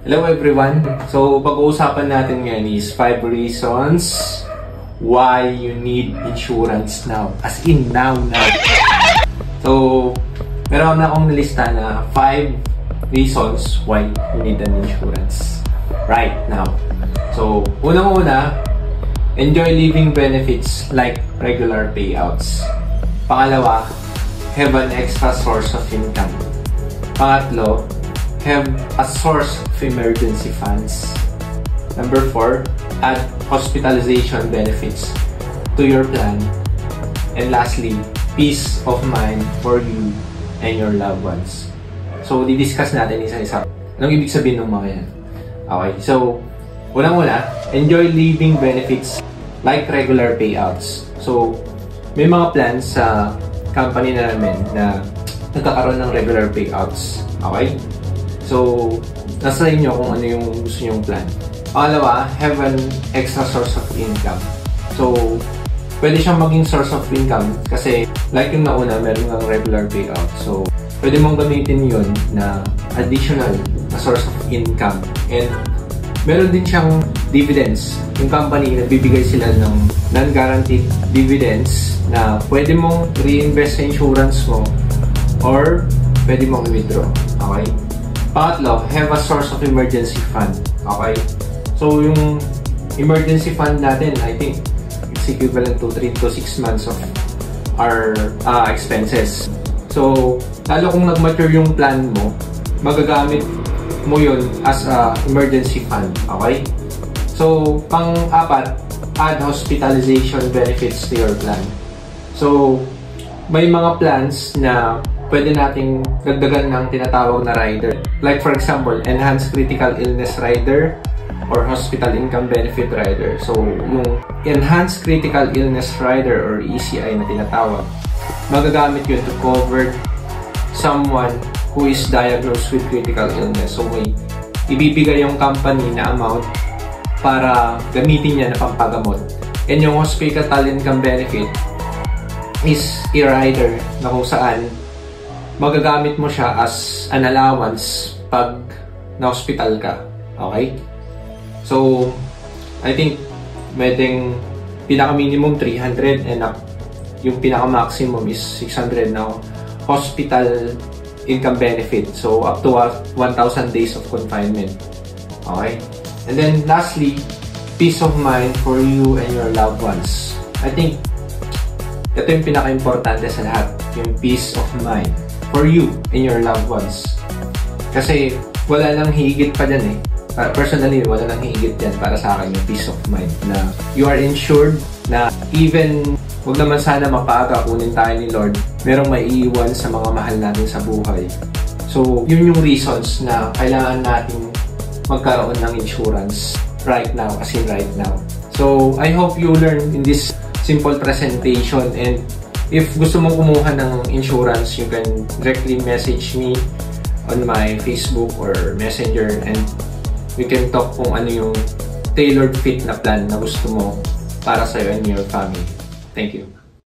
Hello everyone! So, pag-uusapan natin ngayon is 5 reasons why you need insurance now. As in, now. So, meron na akong nilista na 5 reasons why you need an insurance right now. So, unang-una, enjoy living benefits like regular payouts. Pangalawa, have an extra source of income. Pangatlo, have a source of emergency funds. Number 4, add hospitalization benefits to your plan. And lastly, peace of mind for you and your loved ones. So, di-discuss natin isa-isa. Anong ibig sabihin ng mga yan? Okay, so, unang-una, enjoy living benefits like regular payouts. So, may mga plans sa company namin na nagkakaroon ng regular payouts. Okay? So, nasa inyo kung ano yung gusto nyong plan. Pangalawa, have an extra source of income. So, pwede siyang maging source of income kasi like yung nauna, meron ng regular payout. So, pwede mong gamitin yun na additional na source of income. And meron din siyang dividends. Yung company, nagbibigay sila ng non-guaranteed dividends na pwede mong reinvest sa insurance mo or pwede mong withdraw. Okay? Pangatlo, have a source of emergency fund. Okay? So, yung emergency fund natin, I think, it's equivalent to 3 to 6 months of our expenses. So, lalo kung nag-mature yung plan mo, magagamit mo yun as a emergency fund. Okay? So, pang-apat, add hospitalization benefits to your plan. So, may mga plans na pwede nating dagdagan ng tinatawag na rider. Like for example, Enhanced Critical Illness Rider or Hospital Income Benefit Rider. So, yung Enhanced Critical Illness Rider or ECI na tinatawag, magagamit yun to cover someone who is diagnosed with critical illness. So, may ibibigay yung company na amount para gamitin niya na pampagamot. And yung Hospital Income Benefit is a rider na kung saan magagamit mo siya as an allowance pag na-hospital ka. Okay? So, I think pwedeng pinaka-minimum 300 and up. Yung pinaka-maximum is 600 na hospital income benefit. So, up to 1,000 days of confinement. Okay? And then, lastly, peace of mind for you and your loved ones. I think, ito yung pinaka-importante sa lahat. Yung peace of mind for you and your loved ones. Kasi wala nang higit pa dyan eh. Personally, wala nang higit dyan para sa akin yung peace of mind na you are insured na even wag naman sana mapaaga kunin tayo ni Lord, merong maiiwan sa mga mahal natin sa buhay. So, yun yung reasons na kailangan natin magkaroon ng insurance right now, as in right now. So, I hope you learn in this simple presentation, and if gusto mong kumuha ng insurance, you can directly message me on my Facebook or Messenger and we can talk kung ano yung tailored fit na plan na gusto mo para sa'yo and your family. Thank you.